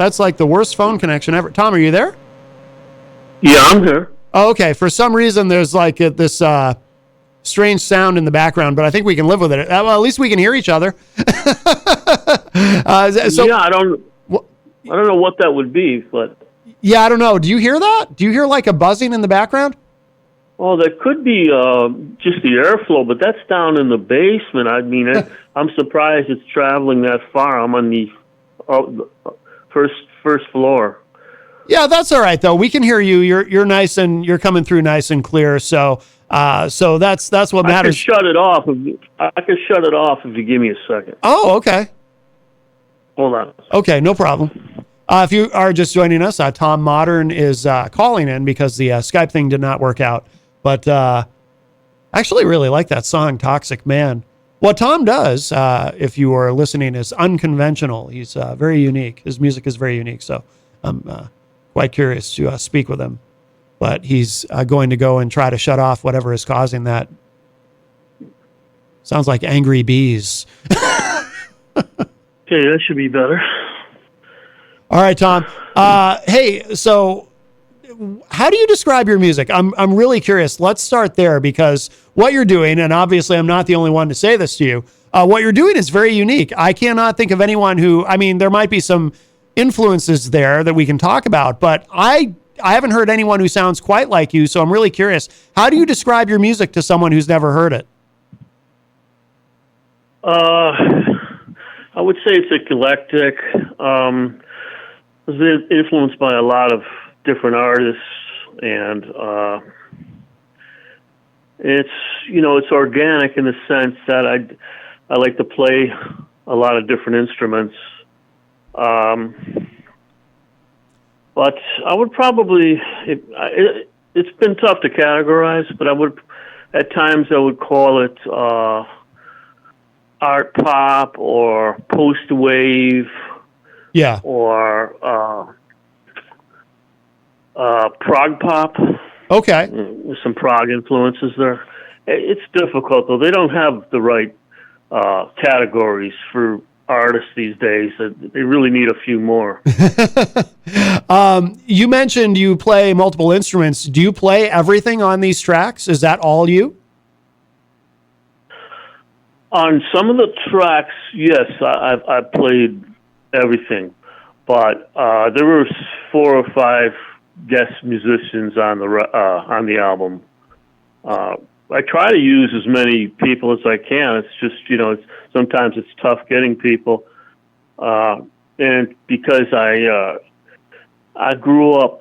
That's like the worst phone connection ever. Tom, are you there? Yeah, I'm here. Oh, okay. For some reason, there's like this strange sound in the background, but I think we can live with it. Well, at least we can hear each other. Yeah, I don't know what that would be, but yeah, I don't know. Do you hear that? Do you hear like a buzzing in the background? well, there could be just the airflow, but that's down in the basement. I mean, I'm surprised it's traveling that far. I'm on the first floor. Yeah, that's all right though. We can hear you. You're nice and you're coming through nice and clear. So that's what matters. I can shut it off. I can shut it off if you give me a second. Oh, okay. Hold on. Okay, no problem. If you are just joining us, Tom Modern is calling in because the Skype thing did not work out. But I actually really like that song, Toxic Man. What Tom does, if you are listening, is unconventional. He's very unique. His music is very unique. So I'm quite curious to speak with him. But he's going to go and try to shut off whatever is causing that. Sounds like angry bees. Okay, that should be better. All right, Tom. Hey, so how do you describe your music? I'm really curious. Let's start there because what you're doing, and obviously I'm not the only one to say this to you, what you're doing is very unique. I cannot think of anyone who, I mean, there might be some influences there that we can talk about, but I haven't heard anyone who sounds quite like you, so I'm really curious. How do you describe your music to someone who's never heard it? I would say it's eclectic. It's influenced by a lot of different artists, and it's organic in the sense that I like to play a lot of different instruments. But I would probably it's been tough to categorize, but at times I would call it art pop or post wave. Yeah. Or prog pop. Okay. With some prog influences there. It's difficult, though. They don't have the right categories for artists these days. They really need a few more. You mentioned you play multiple instruments. Do you play everything on these tracks? Is that all you? On some of the tracks, yes, I played everything, but there were 4 or 5 guest musicians on the album. I try to use as many people as I can. It's just sometimes it's tough getting people, and because I grew up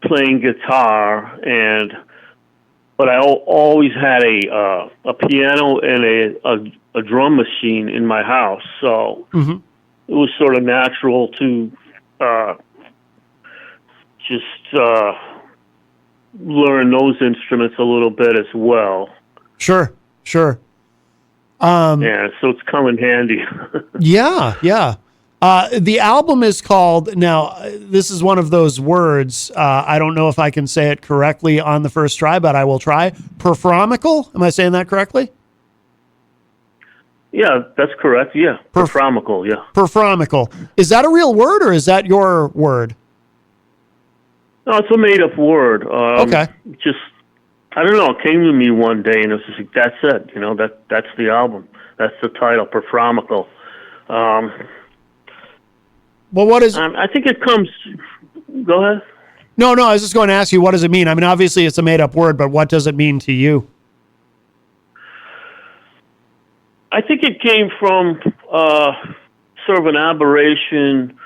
playing guitar, but I always had a piano and a drum machine in my house, so. Mm-hmm. It was sort of natural to just learn those instruments a little bit as well. Sure. Yeah, so it's come in handy. Yeah. The album is called, now, this is one of those words, I don't know if I can say it correctly on the first try, but I will try. Performical? Am I saying that correctly? Yeah, that's correct. Yeah, performical. Yeah, performical. Is that a real word or is that your word? No, it's a made-up word. Okay. Just I don't know. It came to me one day, and it was just like, that's it. That's the album. That's the title, performical. Well, what is? I think it comes. Go ahead. No. I was just going to ask you, what does it mean? I mean, obviously it's a made-up word, but what does it mean to you? I think it came from sort of an aberration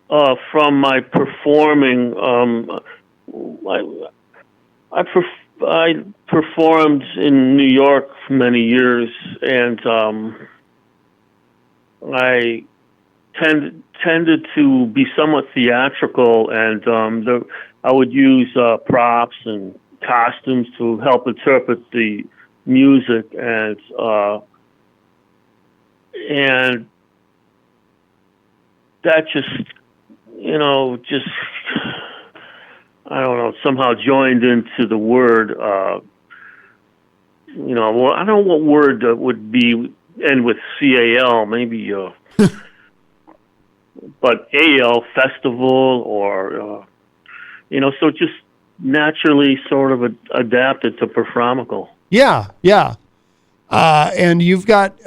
from my performing. I performed in New York for many years, and I tended to be somewhat theatrical, and I would use props and costumes to help interpret the music, and that just I don't know, somehow joined into the word. Well, I don't know what word would be end with CAL. Maybe but AL festival or so just naturally sort of adapted to Performical. Yeah, yeah. And you've got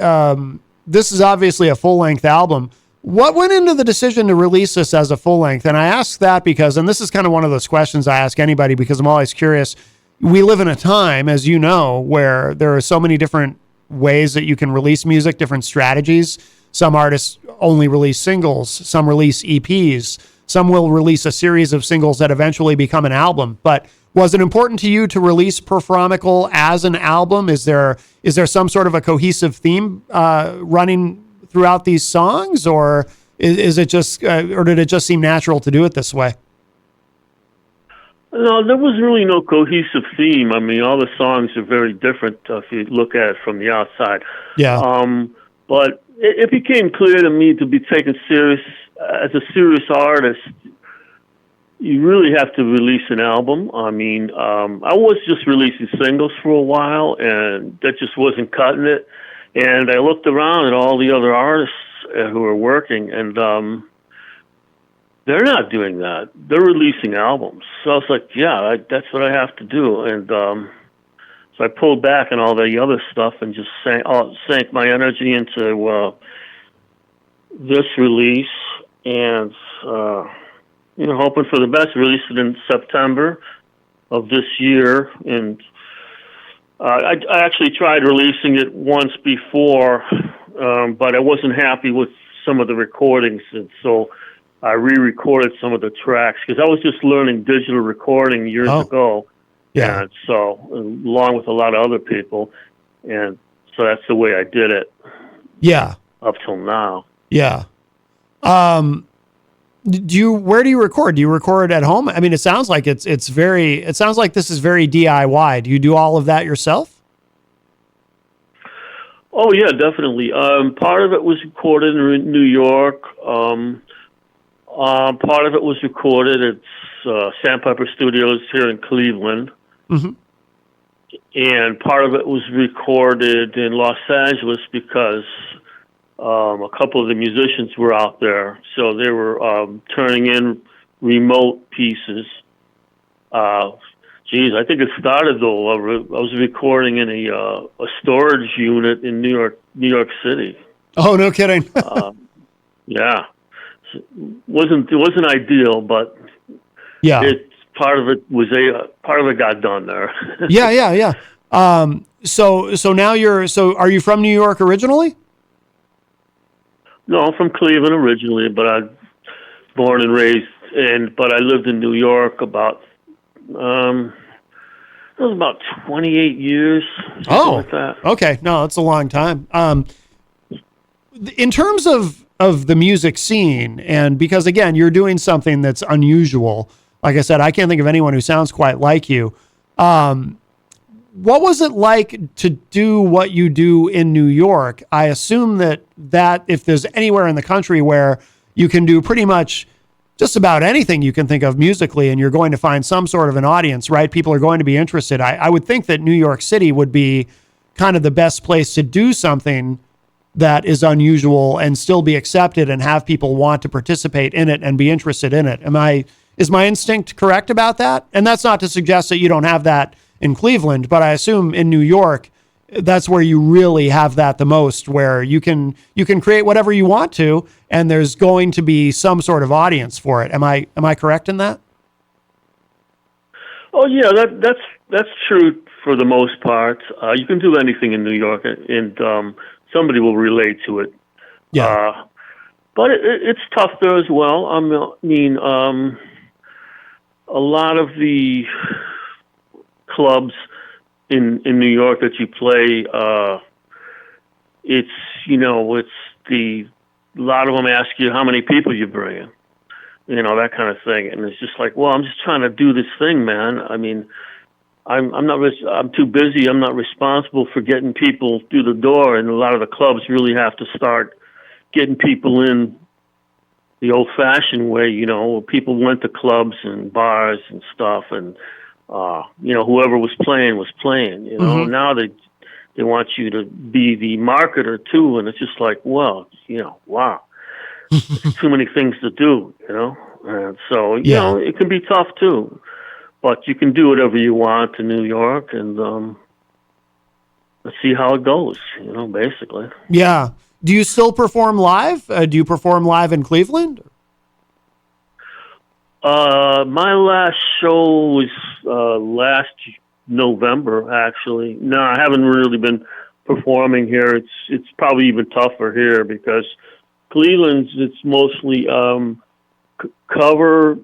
this is obviously a full length album. What went into the decision to release this as a full length? And I ask that because, and this is kind of one of those questions I ask anybody because I'm always curious. We live in a time, as you know, where there are so many different ways that you can release music, different strategies. Some artists only release singles, some release EPs, some will release a series of singles that eventually become an album. But was it important to you to release Performical as an album? Is there some sort of a cohesive theme running throughout these songs, or is it just, or did it just seem natural to do it this way? No, there was really no cohesive theme. I mean, all the songs are very different if you look at it from the outside. Yeah. But it became clear to me to be taken serious as a serious artist. You really have to release an album. I mean, I was just releasing singles for a while, and that just wasn't cutting it. And I looked around at all the other artists who were working, and they're not doing that. They're releasing albums. So I was like, yeah, that's what I have to do. And so I pulled back on all the other stuff and just sank my energy into this release, and hoping for the best. Released it in September of this year, and I actually tried releasing it once before, but I wasn't happy with some of the recordings, and so I re-recorded some of the tracks because I was just learning digital recording years ago. Yeah. And so, along with a lot of other people, and so that's the way I did it. Yeah. Up till now. Yeah. Where do you record? Do you record at home? I mean, it sounds like it sounds like this is very DIY. Do you do all of that yourself? Oh yeah, definitely. Part of it was recorded in New York. Part of it was recorded at Sandpiper Studios here in Cleveland. Mm-hmm. And part of it was recorded in Los Angeles because a couple of the musicians were out there, so they were turning in remote pieces. I think it started though. I was recording in a storage unit in New York City. Oh, no kidding. Yeah, it wasn't ideal, but yeah, part of it got done there. yeah. So now are you from New York originally? No, I'm from Cleveland originally, but I born and raised, but I lived in New York about 28 years. Oh, like that. Okay. No, that's a long time. In terms of the music scene, and because again, you're doing something that's unusual. Like I said, I can't think of anyone who sounds quite like you. What was it like to do what you do in New York? I assume that if there's anywhere in the country where you can do pretty much just about anything you can think of musically, and you're going to find some sort of an audience, right? People are going to be interested. I would think that New York City would be kind of the best place to do something that is unusual and still be accepted and have people want to participate in it and be interested in it. Is my instinct correct about that? And that's not to suggest that you don't have that in Cleveland, but I assume in New York, that's where you really have that the most, where you can create whatever you want to, and there's going to be some sort of audience for it. Am I correct in that? Oh yeah, that's true for the most part. You can do anything in New York, and somebody will relate to it. Yeah. But it's tough there as well. I mean, a lot of the clubs in New York that you play, a lot of them ask you how many people you bring in, that kind of thing. And it's just like, well, I'm just trying to do this thing, man. I mean, I'm too busy. I'm not responsible for getting people through the door. And a lot of the clubs really have to start getting people in the old-fashioned way, people went to clubs and bars and stuff, and whoever was playing. Mm-hmm. Now they want you to be the marketer too, and it's just like, well, wow. There's too many things to do, and so it can be tough too. But you can do whatever you want in New York, and let's see how it goes. Basically. Yeah. Do you still perform live? Do you perform live in Cleveland? My last show was last November, actually. No, I haven't really been performing here. It's probably even tougher here because Cleveland's it's mostly cover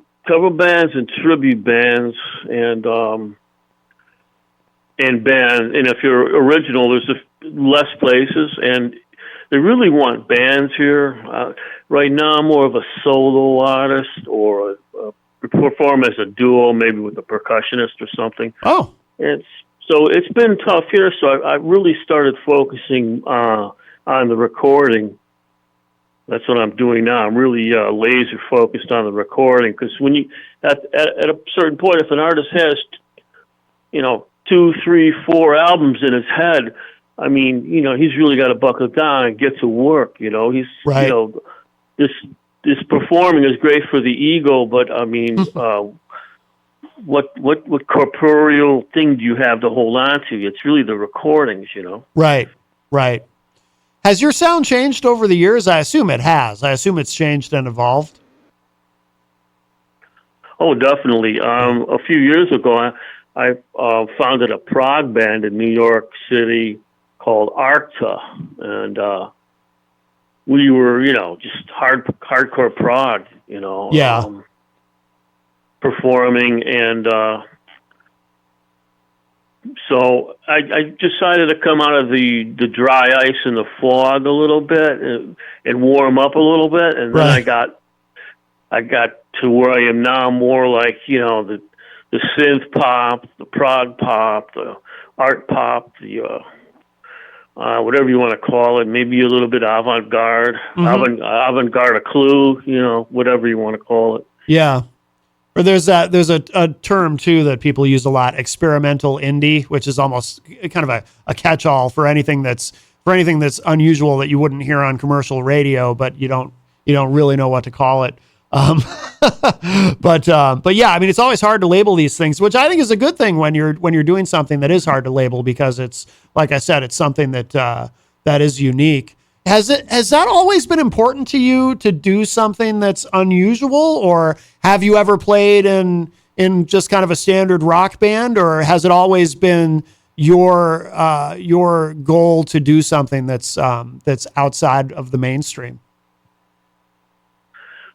bands and tribute bands and bands. And if you're original, there's less places, and they really want bands here. Right now, I'm more of a solo artist or perform as a duo, maybe with a percussionist or something. Oh. It's been tough here, so I really started focusing on the recording. That's what I'm doing now. I'm really laser focused on the recording because when you at a certain point, if an artist has 2, 3, 4 albums in his head, I mean, he's really got to buckle down and get to work. He's right. This performing is great for the ego, but I mean. What corporeal thing do you have to hold on to? It's really the recordings, Right. Has your sound changed over the years? I assume it has. I assume it's changed and evolved. Oh, definitely. A few years ago, I founded a prog band in New York City called Arcta, and we were, just hardcore prog, Yeah. Performing, and so I decided to come out of the dry ice and the fog a little bit and warm up a little bit, and then right. I got to where I am now, more like the synth pop, the prog pop, the art pop, the whatever you want to call it, maybe a little bit avant-garde, avant-garde, a clue, whatever you want to call it. Yeah. Or there's a term too that people use a lot, experimental indie, which is almost kind of a catch-all for anything that's unusual that you wouldn't hear on commercial radio, but you don't really know what to call it. But yeah, I mean, it's always hard to label these things, which I think is a good thing when you're doing something that is hard to label, because it's, like I said, it's something that is unique. Has that always been important to you to do something that's unusual, or have you ever played in just kind of a standard rock band, or has it always been your goal to do something that's outside of the mainstream?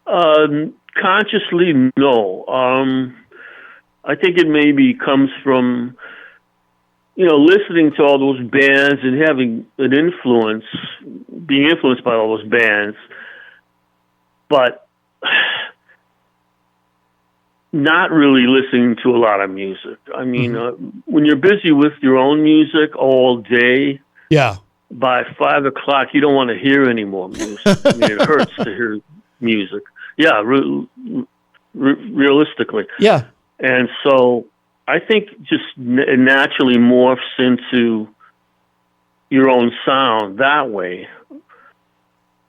Consciously, no. I think it maybe comes from listening to all those bands and having an influence, being influenced by all those bands, but not really listening to a lot of music. I mean, when you're busy with your own music all day, yeah, by 5 o'clock, you don't want to hear any more music. I mean, it hurts to hear music. Yeah, realistically. Yeah. And so I think just naturally morphs into your own sound that way,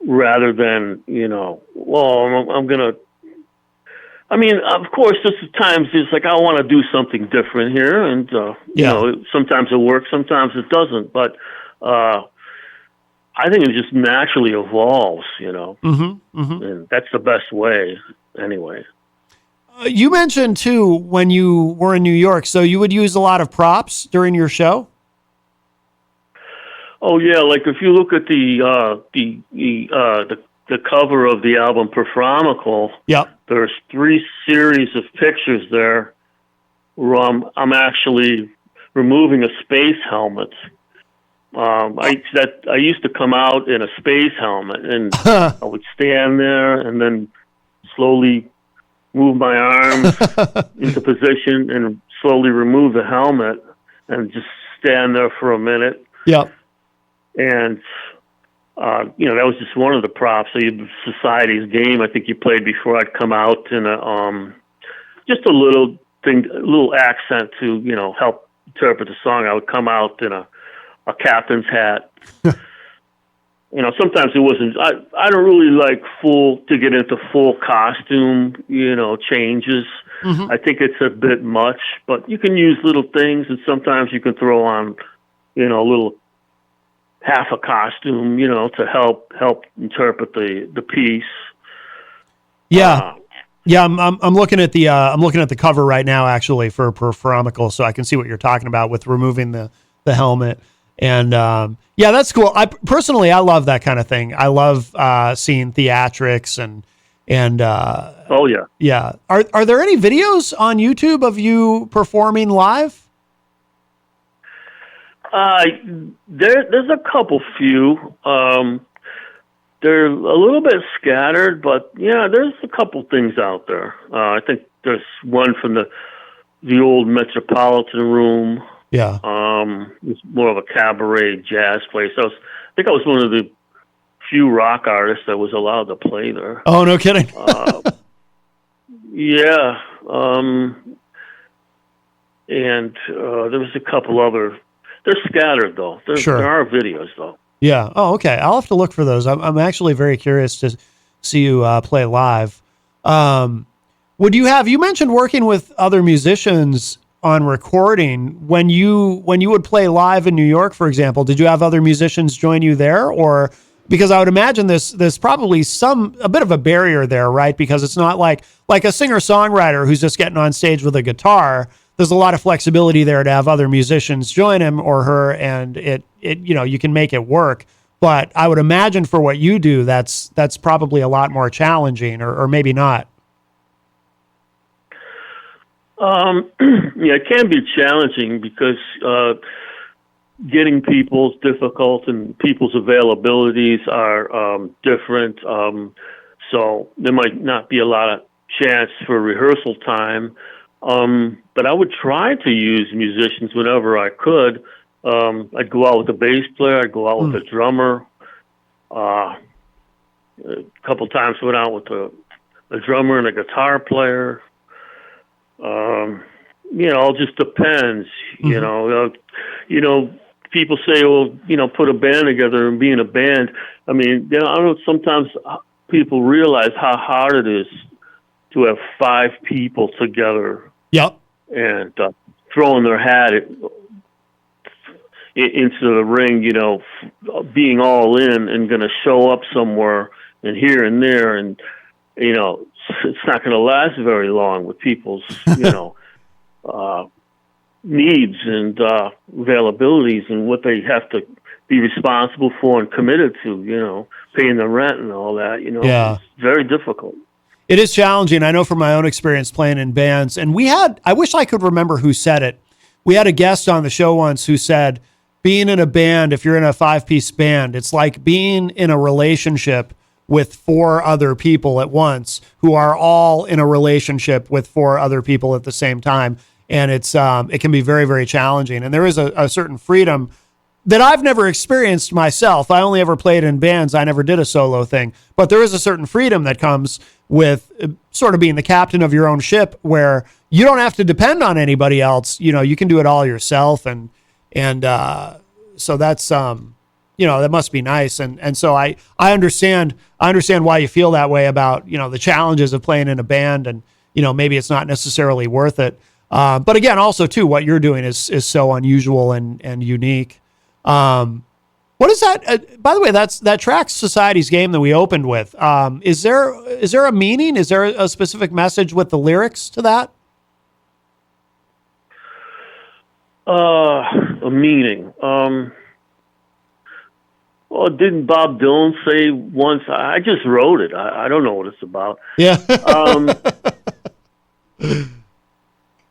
rather than, I'm going to, I mean, of course, there's times it's like, I want to do something different here. And, sometimes it works, sometimes it doesn't. But I think it just naturally evolves, and that's the best way anyway. You mentioned too, when you were in New York, so you would use a lot of props during your show? Oh yeah, like if you look at the cover of the album Performical, yep, there's 3 series of pictures there where I'm actually removing a space helmet. I used to come out in a space helmet, and I would stand there and then slowly move my arms into position and slowly remove the helmet and just stand there for a minute. Yep. And, that was just one of the props. So Society's Game, I think you played before. I'd come out in just a little thing, a little accent to, help interpret the song. I would come out in a captain's hat. sometimes it wasn't. I don't really like to get into full costume, changes. Mm-hmm. I think it's a bit much, but you can use little things, and sometimes you can throw on, a little half a costume, to help interpret the piece. Yeah. Yeah, I'm looking at the cover right now actually for Amical, so I can see what you're talking about with removing the helmet. And yeah, that's cool. I personally love that kind of thing. I love seeing theatrics and oh yeah. yeah. Are there any videos on YouTube of you performing live? There's a few. They're a little bit scattered, but yeah, there's a couple things out there. I think there's one from the old Metropolitan Room. Yeah. It's more of a cabaret jazz place. I think I was one of the few rock artists that was allowed to play there. Oh, no kidding. Yeah. And there was a couple other. They're scattered though. Sure. There are videos though. Yeah. Oh, okay. I'll have to look for those. I'm actually very curious to see you play live. You mentioned working with other musicians on recording when you would play live in New York, for example, did you have other musicians join you there? Or because I would imagine there's probably a bit of a barrier there, right? Because it's not like a singer-songwriter who's just getting on stage with a guitar. There's a lot of flexibility there to have other musicians join him or her, and it you can make it work. But I would imagine for what you do, that's probably a lot more challenging, or maybe not. Yeah, it can be challenging because getting people's difficult and people's availabilities are different. So there might not be a lot of chance for rehearsal time. But I would try to use musicians whenever I could. I'd go out with a bass player. I'd go out with a drummer. A couple times went out with a drummer and a guitar player. It just depends. Mm-hmm. People say, well, put a band together and be in a band. I mean, I don't know. Sometimes people realize how hard it is to have 5 people together. Yep. And throwing their hat into the ring, being all in and going to show up somewhere and here and there, and it's not going to last very long with people's needs and availabilities and what they have to be responsible for and committed to, paying the rent and all that. Yeah. It's very difficult. It is challenging. I know from my own experience playing in bands, and I wish I could remember who said it. We had a guest on the show once who said, being in a band, if you're in a 5-piece band, it's like being in a relationship with 4 other people at once who are all in a relationship with 4 other people at the same time. And it can be very, very challenging. And there is a certain freedom that I've never experienced myself. I only ever played in bands. I never did a solo thing, but there is a certain freedom that comes with sort of being the captain of your own ship, where you don't have to depend on anybody else. You can do it all yourself. And so that's, that must be nice. And so I understand why you feel that way about, the challenges of playing in a band, and, maybe it's not necessarily worth it. But again, also too, what you're doing is so unusual and unique. What is that? By the way, that tracks Society's Game that we opened with. Is there a meaning? Is there a specific message with the lyrics to that? A meaning. Well, didn't Bob Dylan say once? I just wrote it. I don't know what it's about. Yeah.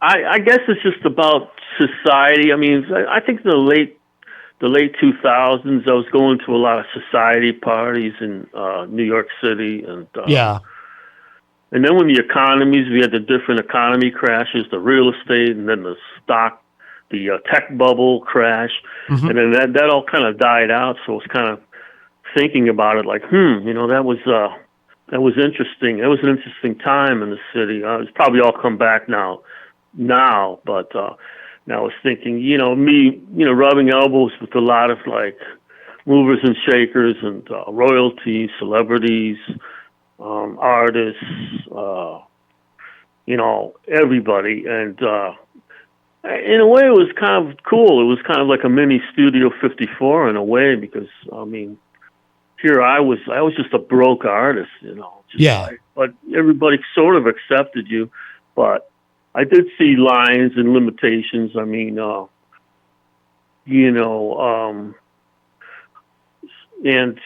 I guess it's just about society. I mean, I think the late 2000s, I was going to a lot of society parties in New York City, and yeah. And then when we had the different economy crashes, the real estate, and then the tech bubble crash, mm-hmm. and then that all kind of died out. So I was kind of thinking about it, like, that was interesting. It was an interesting time in the city. It's probably all come back now, but now I was thinking, me, rubbing elbows with a lot of like movers and shakers and royalties, celebrities, artists, everybody. And in a way, it was kind of cool. It was kind of like a mini Studio 54 in a way, because, here I was just a broke artist, but everybody sort of accepted you. But I did see lines and limitations. I mean, and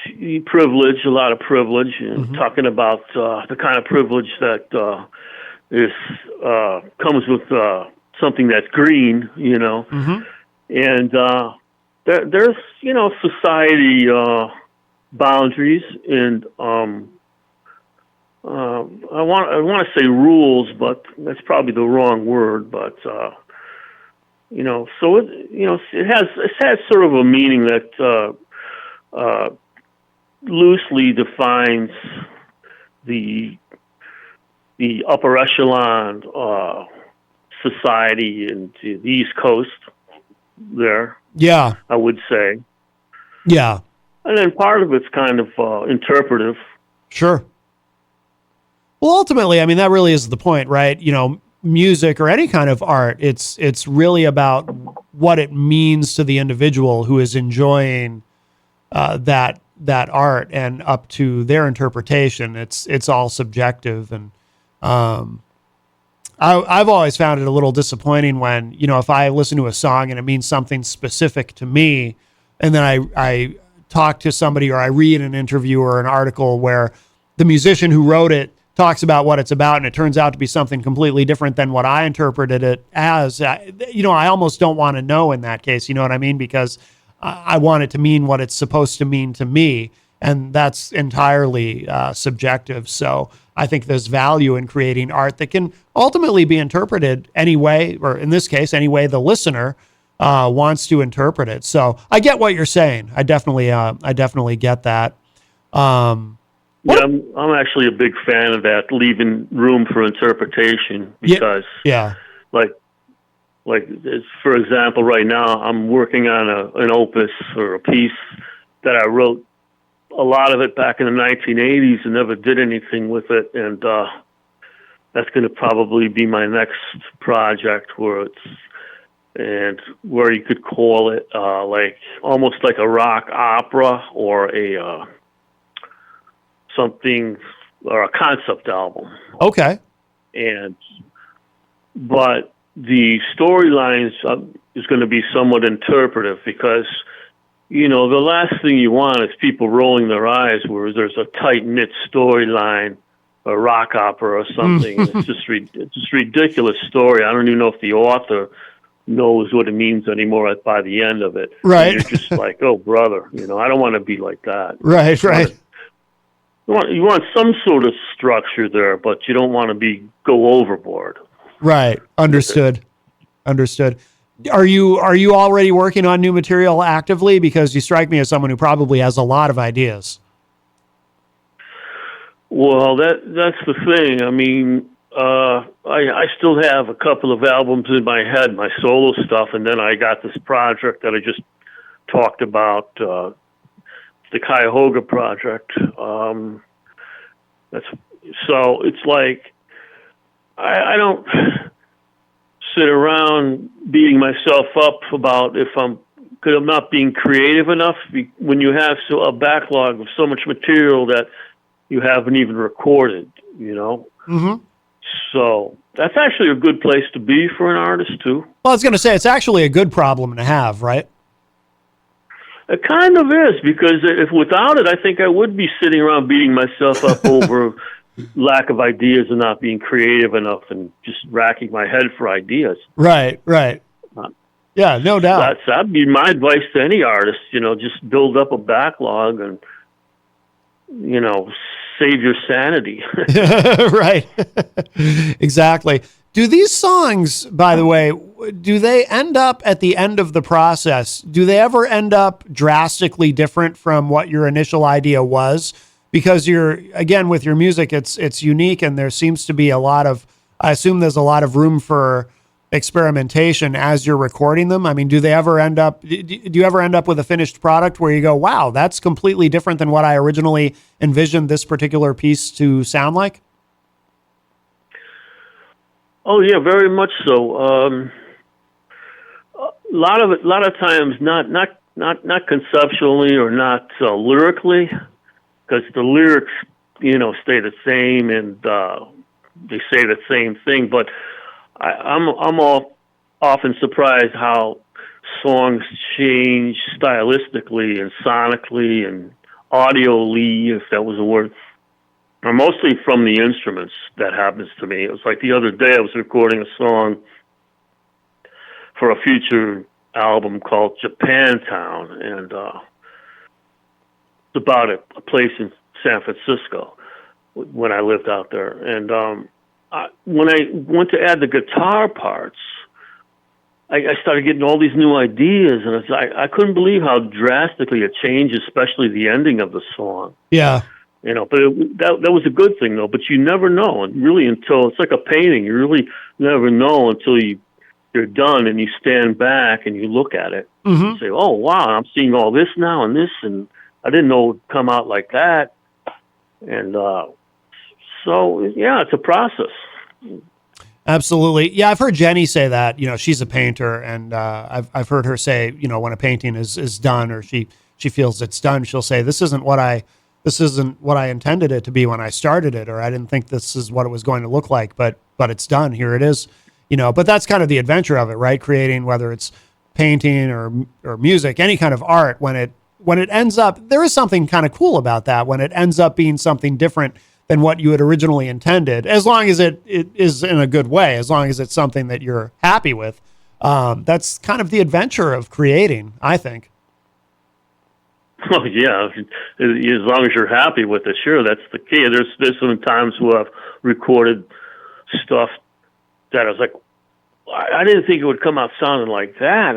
privilege, a lot of privilege, and talking about the kind of privilege that comes with something that's green, and there's society boundaries, and I want to say rules, but that's probably the wrong word. But so it has sort of a meaning that loosely defines the upper echelon society in the East Coast there. Yeah. I would say. Yeah. And then part of it's kind of interpretive. Sure. Well, ultimately, I mean, that really is the point, right? Music or any kind of art, it's really about what it means to the individual who is enjoying that art, and up to their interpretation. It's all subjective, and I've always found it a little disappointing when if I listen to a song and it means something specific to me, and then I talk to somebody or I read an interview or an article where the musician who wrote it talks about what it's about, and it turns out to be something completely different than what I interpreted it as. I almost don't want to know in that case. You know what I mean? Because I want it to mean what it's supposed to mean to me, and that's entirely subjective. So I think there's value in creating art that can ultimately be interpreted any way, or in this case, any way the listener wants to interpret it. So I get what you're saying. I definitely get that. Yeah, I'm actually a big fan of that, leaving room for interpretation, because like for example, right now I'm working on an opus or a piece that I wrote a lot of it back in the 1980s and never did anything with it, and that's going to probably be my next project, where you could call it almost like a rock opera or a something, or a concept album. Okay. But the storylines is going to be somewhat interpretive, because the last thing you want is people rolling their eyes where there's a tight-knit storyline, a rock opera or something. It's just ridiculous story. I don't even know if the author knows what it means anymore by the end of it. Right. And you're just like, oh, brother, I don't want to be like that. Right, right. You want some sort of structure there, but you don't want to go overboard. Right. Understood. Are you already working on new material actively? Because you strike me as someone who probably has a lot of ideas. Well, that's the thing. I mean, I still have a couple of albums in my head, my solo stuff, and then I got this project that I just talked about, the Cuyahoga project. So it's like I don't sit around beating myself up about because I'm not being creative enough. When you have a backlog of so much material that you haven't even recorded, Mm-hmm. So that's actually a good place to be for an artist too. Well, I was going to say, it's actually a good problem to have, right? It kind of is, because if without it, I think I would be sitting around beating myself up over lack of ideas and not being creative enough and just racking my head for ideas. Right. Yeah, no doubt. That'd be my advice to any artist, just build up a backlog and, save your sanity. Right. Exactly. Do these songs, by the way, do they end up at the end of the process? Do they ever end up drastically different from what your initial idea was? Because again, with your music, it's unique, and there seems to be I assume there's a lot of room for experimentation as you're recording them? I mean, do you ever end up with a finished product where you go, wow, that's completely different than what I originally envisioned this particular piece to sound like? Oh yeah, very much so. A lot of times, not conceptually or not lyrically, because the lyrics, stay the same and they say the same thing. But I'm often surprised how songs change stylistically and sonically and audioly, if that was a word, or mostly from the instruments. That happens to me. It was like the other day I was recording a song for a future album called Japantown, and it's about a place in San Francisco when I lived out there. And when I went to add the guitar parts, I started getting all these new ideas, and I couldn't believe how drastically it changed, especially the ending of the song. Yeah. But that was a good thing, though. But you never know, and really, until it's like a painting, you really never know until you're done and you stand back and you look at it and say, "Oh wow, I'm seeing all this now and this, and I didn't know it would come out like that." And so yeah, it's a process. Absolutely. Yeah, I've heard Jenny say that. She's a painter, and I've heard her say, when a painting is done, or she feels it's done, she'll say, this isn't what I intended it to be when I started it, or I didn't think this is what it was going to look like, but it's done. Here it is. But that's kind of the adventure of it, right? Creating, whether it's painting or music, any kind of art, when it ends up, there is something kind of cool about that when it ends up being something different than what you had originally intended, as long as it is in a good way, as long as it's something that you're happy with. That's kind of the adventure of creating, I think. Oh yeah, as long as you're happy with it, sure, that's the key. There's some times where I've recorded stuff that I was like, I didn't think it would come out sounding like that.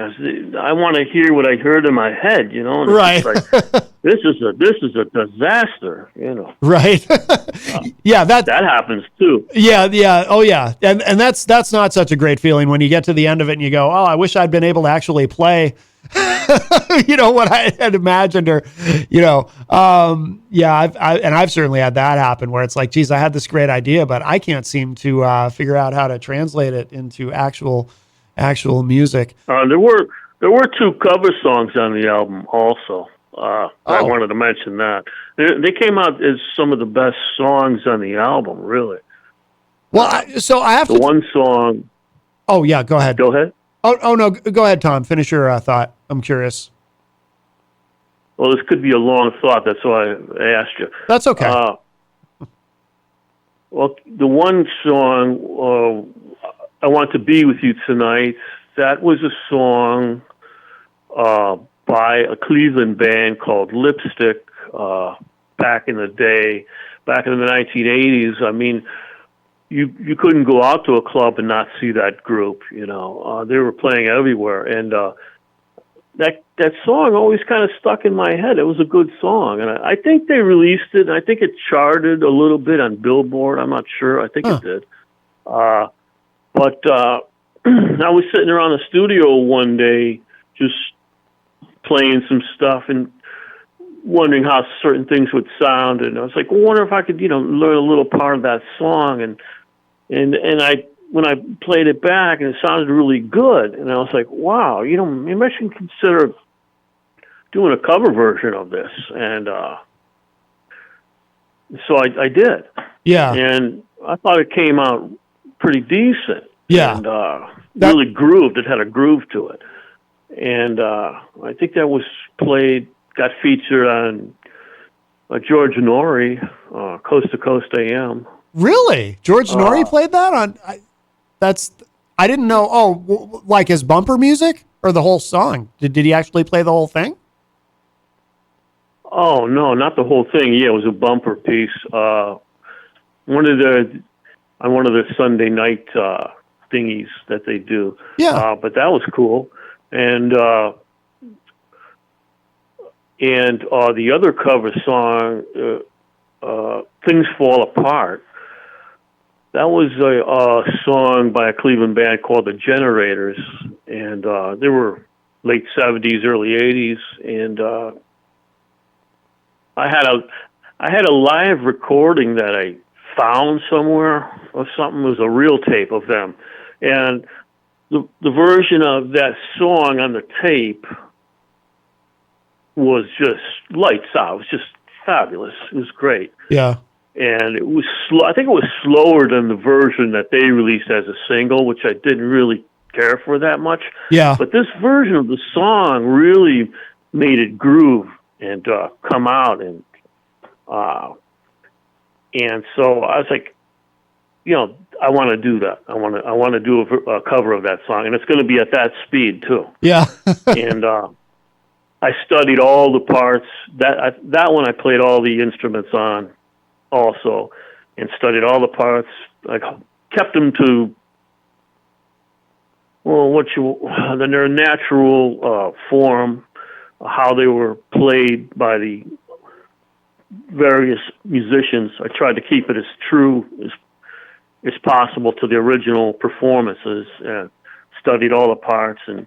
I want to hear what I heard in my head, And right. It's like, this is a disaster, Right. Yeah, that happens too. Yeah, yeah. Oh yeah. And that's not such a great feeling when you get to the end of it and you go, "Oh, I wish I'd been able to actually play what I had imagined," or yeah, I've certainly had that happen where it's like, geez, I had this great idea, but I can't seem to figure out how to translate it into actual music. There were two cover songs on the album also. I wanted to mention that. They came out as some of the best songs on the album, really. Well, so I have the one song. Oh yeah, go ahead. Go ahead. Oh no, go ahead, Tom. Finish your thought. I'm curious. Well, this could be a long thought. That's why I asked you. That's okay. Well, the one song, "I Want to Be With You Tonight," that was a song by a Cleveland band called Lipstick back in the day, back in the 1980s. I mean, you couldn't go out to a club and not see that group. They were playing everywhere, and that song always kind of stuck in my head. It was a good song, and I think they released it. And I think it charted a little bit on Billboard. I'm not sure. I think it did. But I was sitting around the studio one day, just playing some stuff and wondering how certain things would sound, and I was like, I wonder if I could, learn a little part of that song, and when I played it back, and it sounded really good, and I was like, wow, maybe I should consider doing a cover version of this, and so I did. Yeah. And I thought it came out pretty decent. Yeah. And really grooved. It had a groove to it. And I think that was got featured on George Norrie, Coast to Coast AM. Really? George Norrie played that on? I didn't know. Oh, like his bumper music or the whole song? Did he actually play the whole thing? Oh no, not the whole thing. Yeah, it was a bumper piece. One of the Sunday night thingies that they do. Yeah. But that was cool. And the other cover song, "Things Fall Apart," That was a song by a Cleveland band called the Generators, and they were late '70s, early '80s, and I had a live recording that I found somewhere of something. It was a reel tape of them, and the version of that song on the tape was just lights out. It was just fabulous. It was great. Yeah. And it was I think it was slower than the version that they released as a single, which I didn't really care for that much. Yeah. But this version of the song really made it groove and come out, and so I was like, I want to do that. I want to do a cover of that song, and it's going to be at that speed too. Yeah. And I studied all the parts. That one I played all the instruments on also, and studied all the parts. I kept them to their natural form, how they were played by the various musicians. I tried to keep it as true as possible to the original performances, and studied all the parts, and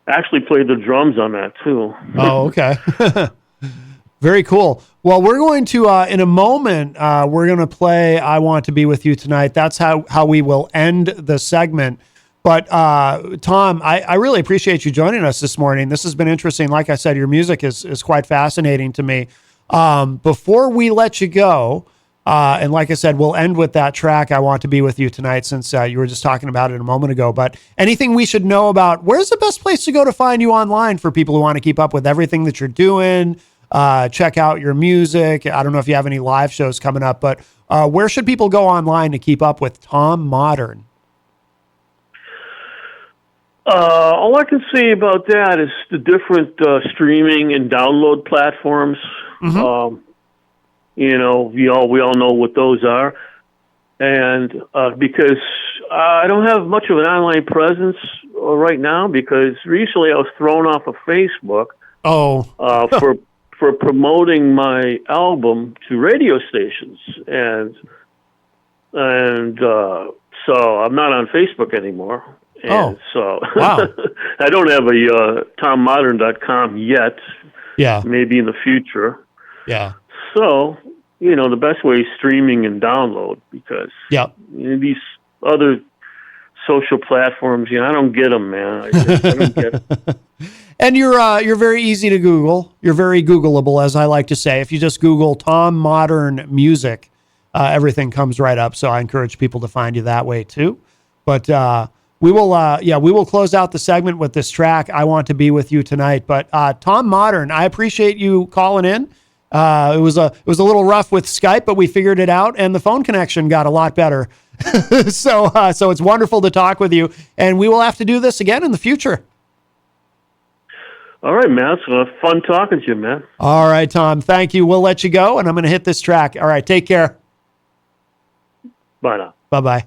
actually played the drums on that too. Oh, okay. Very cool. Well, we're going to, in a moment, we're going to play I Want to Be With You Tonight. That's how we will end the segment. But Tom, I really appreciate you joining us this morning. This has been interesting. Like I said, your music is quite fascinating to me. Before we let you go, and like I said, we'll end with that track, I Want to Be With You Tonight, since you were just talking about it a moment ago. But anything we should know about, where's the best place to go to find you online for people who want to keep up with everything that you're doing, check out your music? I don't know if you have any live shows coming up, but where should people go online to keep up with Tom Modern? All I can say about that is the different streaming and download platforms. Mm-hmm. We all know what those are, and because I don't have much of an online presence right now, because recently I was thrown off of Facebook. Oh, for promoting my album to radio stations, and so I'm not on Facebook anymore. And so wow. I don't have a tommodern.com yet. Yeah. Maybe in the future. Yeah. So, the best way is streaming and download, because these other social platforms, I don't get them, man. I don't get them. And you're very easy to Google. You're very Googleable, as I like to say. If you just Google Tom Modern Music, everything comes right up. So I encourage people to find you that way too. But we will close out the segment with this track, I Want to Be With You Tonight. But Tom Modern, I appreciate you calling in. It was a little rough with Skype, but we figured it out, and the phone connection got a lot better. So it's wonderful to talk with you, and we will have to do this again in the future. All right, man. It's fun talking to you, man. All right, Tom. Thank you. We'll let you go, and I'm going to hit this track. All right, take care. Bye now. Bye-bye.